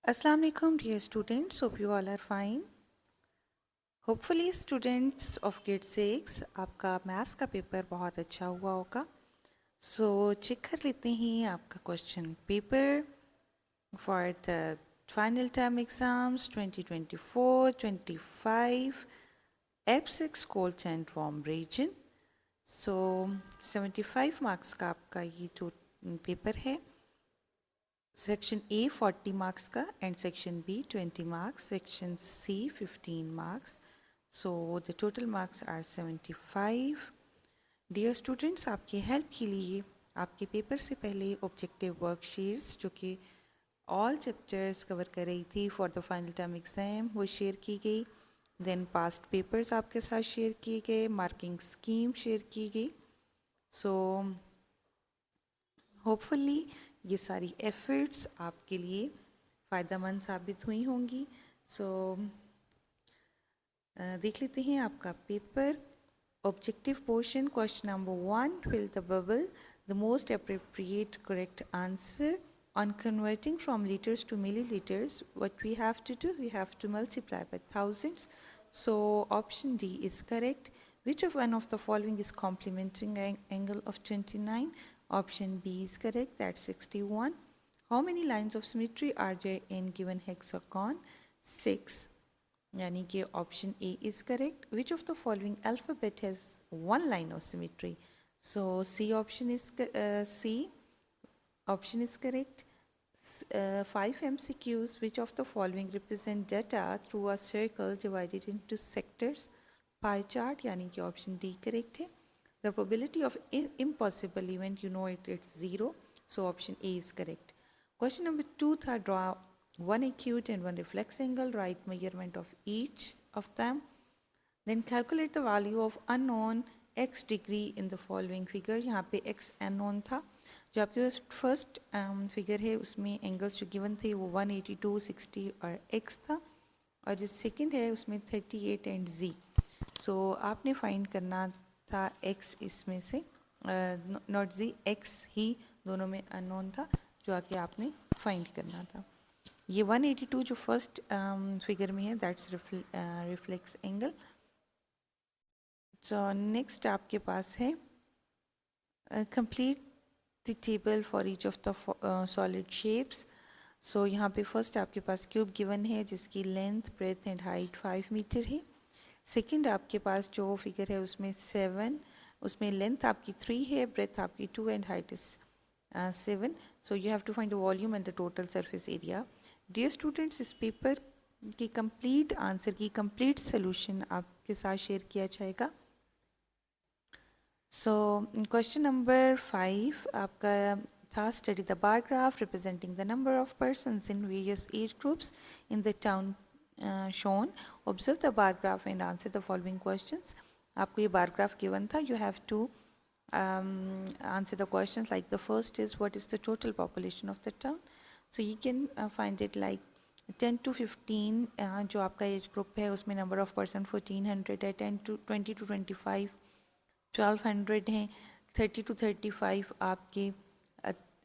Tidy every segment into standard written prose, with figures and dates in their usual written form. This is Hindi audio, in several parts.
Assalamu alaikum dear students, hope you all are fine. Hopefully students of grade 6 आपका मैथ्स का पेपर बहुत अच्छा हुआ होगा. So चेक कर लेते हैं आपका question paper for the final term exams 2024-25 F6 cold syndrome region. So 75 marks का आपका ये जो पेपर है. Section A 40 marks का and section B 20 marks, section C 15 marks. So the total marks are 75. Dear students, आपकी हेल्प के लिए आपके पेपर से पहले ऑब्जेक्टिव वर्कशीट्स जो कि ऑल चैप्टर्स कवर कर रही थी for the final term exam वो शेयर की गई. देन पास्ट पेपर्स आपके साथ शेयर किए गए, मार्किंग स्कीम शेयर की गई. सो होपफुली ये सारी एफर्ट्स आपके लिए फ़ायदेमंद साबित हुई होंगी. सो देख लेते हैं आपका paper. Objective portion question number 1, fill the bubble. The most appropriate correct answer on converting from liters to milliliters, what we have to do, we have to multiply by thousands. So option D is correct. Which of one of the following is complementing angle of 29? Option B is correct, that's 61. How many lines of symmetry are there in given hexagon? 6. यानी कि option A is correct. Which of the following alphabet has one line of symmetry? So C option is C option is correct. 5 MCQs. Which of the following represent data through a circle divided into sectors? Pie chart, यानी कि option D correct है. The probability of impossible event, you know it's 0. So option A is correct. Question number 2 था, draw one acute and one reflex angle, write measurement of each of them. Then calculate the value of unknown x degree in the following figure. यहाँ पे x unknown था. जो आपके पास फर्स्ट फिगर है उसमें एंगल्स जो गिवन थे वो 182, 60 और x था. और जो सेकंड है उसमें 38 एंड z. सो आपने फाइंड करना था x इसमें से, नॉट z, x ही दोनों में अननोन था जो आके आपने फाइंड करना था. ये 182 जो फर्स्ट फिगर में है that's reflex angle. So next आपके पास है complete the table for each of the solid shapes. So यहाँ पे फर्स्ट आपके पास क्यूब गिवन है जिसकी length, breadth and height 5 metre है. सेकंड आपके पास जो फिगर है उसमें 7, उसमें लेंथ आपकी 3 है, ब्रेथ आपकी 2 and height is 7. So you have to find the volume and the total surface area. Dear students, इस पेपर की complete answer key complete solution आपके साथ शेयर किया जाएगा. सो क्वेश्चन नंबर 5 आपका था, study the bar graph representing the number of persons in various age groups in the town shown. Observe the bar graph and answer the following questions. आपको ये bar graph given था. You have to answer the questions like the first is what is the total population of the town. So you can find it like 10 to 15 जो आपका एज ग्रुप है उसमें नंबर ऑफ पर्सन 1400 है. 10 to 20 to 25 1200 हैं. 30 to 35 आपके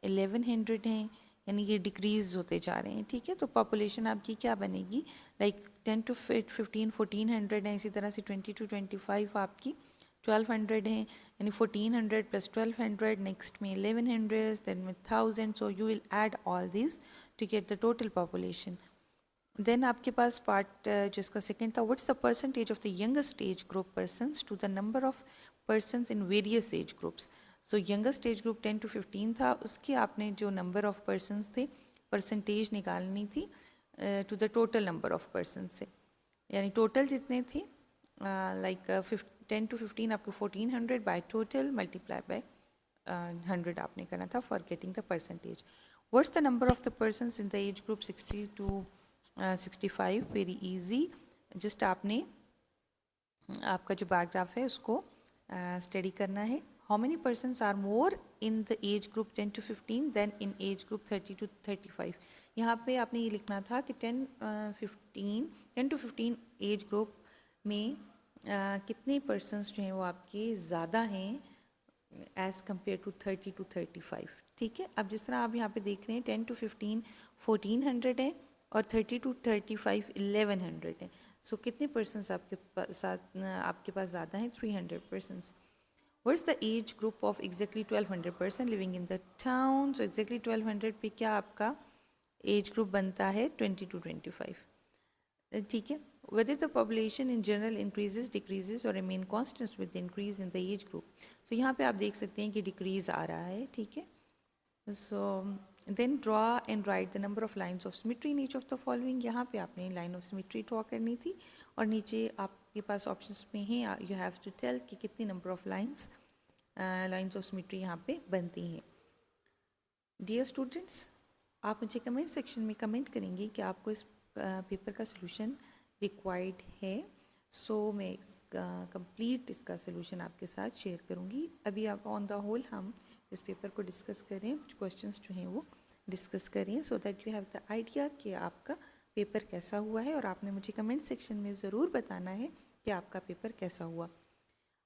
1100 हैं. यानी ये डिक्रीज़ होते जा रहे हैं. ठीक है, तो पॉपुलेशन आपकी क्या बनेगी, लाइक 10 to 15 1400 है. इसी तरह से 20 to 25 आपकी 1200 हैं. यानी 1400 plus 1200, नेक्स्ट में 1100, देन में 1000. So you will add all this to get the total population. Then आपके पास पार्ट जिसका सेकेंड था, what's the percentage of the youngest age group persons to the number of persons in various age groups. So youngest age group 10 to 15 था, उसके आपने जो नंबर ऑफ पर्सन्स थे परसेंटेज निकालनी थी to the total number of person से. यानी टोटल जितने थे लाइक 10 to 15 आपको 1400 बाय टोटल मल्टीप्लाई बाय 100 आपने करना था for getting the percentage. What's the number of the persons in the age group 60 to 65? Very easy. Just आपने आपका जो बायोग्राफ है उसको स्टडी करना है. How many persons are more in the age group 10 to 15 than in age group 30 to 35? यहाँ पे आपने ये लिखना था कि 10 to 15 एज ग्रुप में कितने persons जो हैं वो आपके ज़्यादा हैं as compared to 30 to 35. ठीक है, अब जिस तरह आप यहाँ पे देख रहे हैं 10 to 15 1400 है और 30 to 35 1100 है. सो कितने पर्सन्स आपके पास ज़्यादा हैं? 300 persons. What's the age group of exactly 1200 person living in the town? So exactly 1200 पे क्या आपका एज ग्रुप बनता है? 20 to 25. ठीक है. Whether the population in general increases, decreases or remain constant with the increase in the age group. So यहाँ पे आप देख सकते हैं कि decrease आ रहा है. ठीक है. So then draw and write the number of lines of symmetry in each of the following. यहाँ पे आपने line of symmetry draw करनी थी और नीचे आपके पास options में है you have to tell कि कितनी number of lines of symmetry यहाँ पे बनती हैं. Dear students, आप मुझे कमेंट सेक्शन में कमेंट करेंगे कि आपको इस पेपर का सोल्यूशन रिक्वायर्ड है. सो मैं कंप्लीट इसका सोल्यूशन आपके साथ शेयर करूँगी. अभी आप ऑन द होल हम इस पेपर को डिस्कस करें, कुछ क्वेश्चंस जो हैं वो डिस्कस करें so that you have the idea कि आपका पेपर कैसा हुआ है. और आपने मुझे कमेंट सेक्शन में ज़रूर बताना है कि आपका पेपर कैसा हुआ.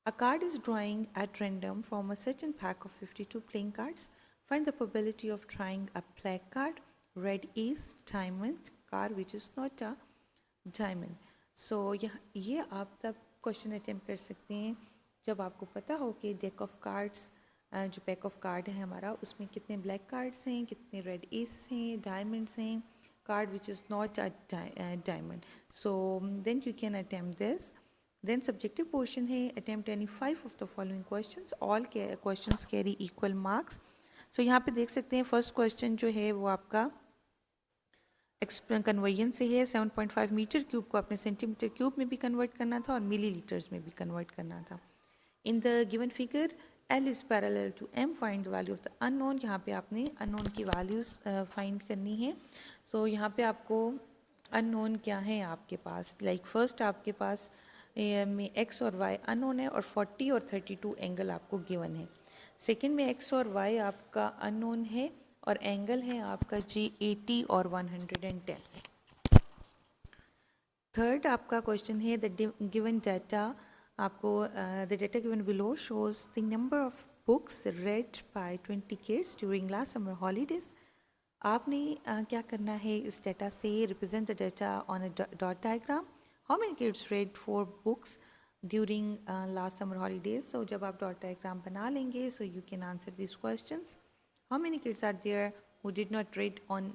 A card is drawing at random from a certain pack of 52 playing cards. Find the probability of drawing a black card. Red is diamond card which is not a diamond. So ये आप तब क्वेश्चन अटेम्प्ट कर सकते हैं जब आपको पता हो कि डेक ऑफ कार्ड्स जो पैक ऑफ कार्ड है हमारा उसमें कितने ब्लैक कार्ड्स हैं, कितने रेड एस हैं, डायमंड्स हैं, card which is not a diamond. So then you can attempt this. Then subjective portion है attempt any 5 of the following questions. All questions carry equal marks. So यहाँ पे देख सकते हैं फर्स्ट क्वेश्चन जो है वो आपका कन्वर्जन से है. 7.5 मीटर क्यूब को आपने सेंटीमीटर क्यूब में भी कन्वर्ट करना था और मिलीलीटर्स में भी कन्वर्ट करना था. In the given figure L is parallel to M. Find the value of the unknown. यहाँ पे आपने unknown की values find करनी है. So यहाँ पे आपको unknown क्या है आपके पास? Like first आपके पास में x और y unknown है और 40 और 32 एंगल आपको गिवन है. सेकेंड में x और y आपका unknown है और एंगल है आपका जी 80 और 110. थर्ड आपका क्वेश्चन है द गिवन डाटा. आपको the data given below shows the number of books read by 20 kids during last summer holidays. आपने क्या करना है इस डाटा से? Represent the data on a dot diagram. How many kids read 4 books during last summer holidays. So जब आप डॉट डायग्राम बना लेंगे so you can answer this questions. How many kids are there who did not read on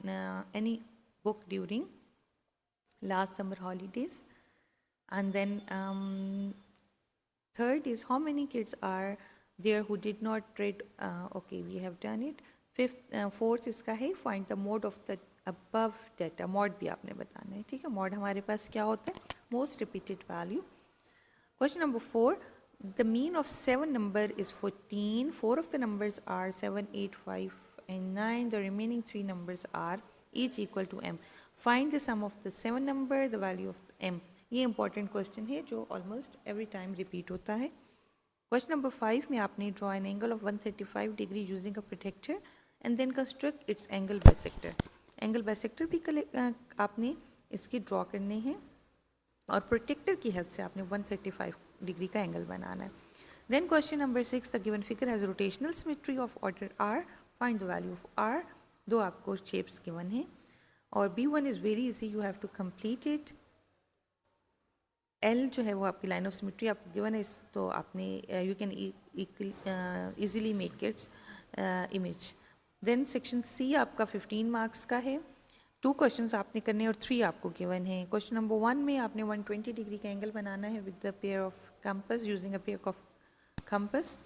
any book during last summer holidays. And then third is how many kids are there who did not read. Okay, we have done it. Fourth इसका है find the mode of the above data. mod भी आपने बताना है. ठीक है, mod हमारे पास क्या होता है? most repeated value. Question number 4. The mean of 7 number is 14. 4 of the numbers are 7, 8, 5 and 9. The remaining 3 numbers are each equal to m. Find the sum of the 7 number, the value of m. ये important question है जो almost every time repeat होता है. Question number 5 में आपने draw an angle of 135 degree using a protractor and then construct its angle bisector. Angle bisector भी आपने इसकी draw करने हैं और प्रोटेक्टर की हेल्प से आपने 135 डिग्री का एंगल बनाना है. Then question number 6. The given figure has rotational symmetry of order r. Find the value of r. दो आपको शेप्स गिवन हैं और B1 is very easy, you have to complete it. L जो है वो आपकी लाइन ऑफ सिमेट्री आपको गिवन है तो आपने you can easily make its image. Then section C आपका 15 मार्क्स का है. 2 क्वेश्चंस आपने करने और 3 आपको गिवन है. क्वेश्चन नंबर 1 में आपने 120 डिग्री का एंगल बनाना है with the pair of compass using a pair of compass.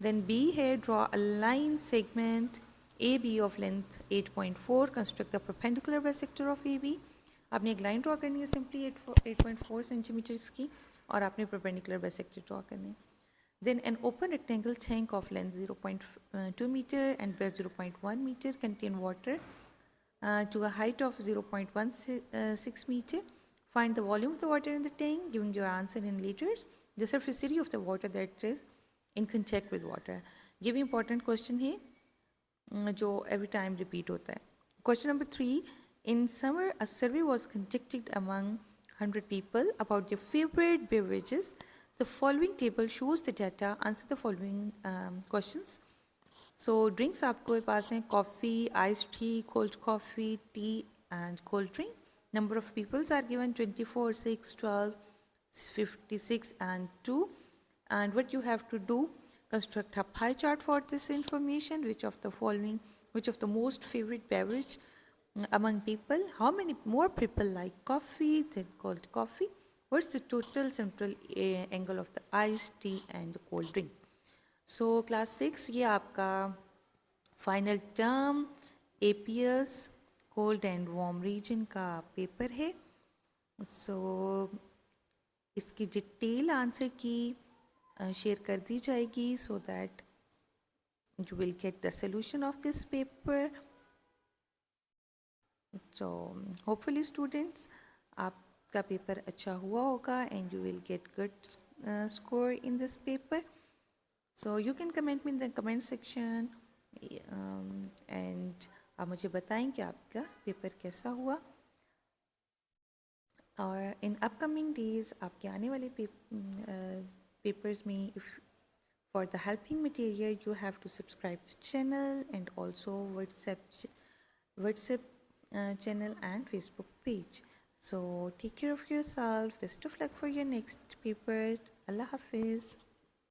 Then B है draw a line segment AB of length 8.4. Construct the perpendicular bisector of AB. आपने एक लाइन ड्रॉ करनी है सिंपली 8.4 सेंटीमीटर्स की और आपने परपेंडिकुलर बाइसेक्टर ड्रॉ करनी है. Then an open rectangle tank of length 0.2 meter and breadth 0.1 meter contain water to a height of 0.16 meter. Find the volume of the water in the tank, giving your answer in liters. The surface area of the water that is in contact with water. ये भी important question है जो every time repeat होता है. Question number 3. In summer, a survey was conducted among 100 people about their favorite beverages. The following table shows the data. Answer the following questions. So drinks आपको पास हैं coffee, iced tea, cold coffee, tea and cold drink. Number of peoples are given 24, 6, 12, 56 and 2. And what you have to do, construct a pie chart for this information. Which of the most favorite beverage among people? How many more people like coffee than cold coffee? What's the total central angle of the iced tea and the cold drink? So class 6 ये आपका final term APS cold and warm region का पेपर है. सो इसकी डिटेल आंसर की शेयर कर दी जाएगी so that you will get the solution of this paper. So hopefully students आपका पेपर अच्छा हुआ होगा and you will get good score in this paper. So you can comment me in the comment section and आप मुझे बताएं कि आपका पेपर कैसा हुआ. और इन अपकमिंग डेज आपके आने वाले पेपर्स में if for the helping material you have to subscribe to channel and also WhatsApp channel and Facebook page. So take care of yourself. Best of luck for your next paper. Allah Hafiz.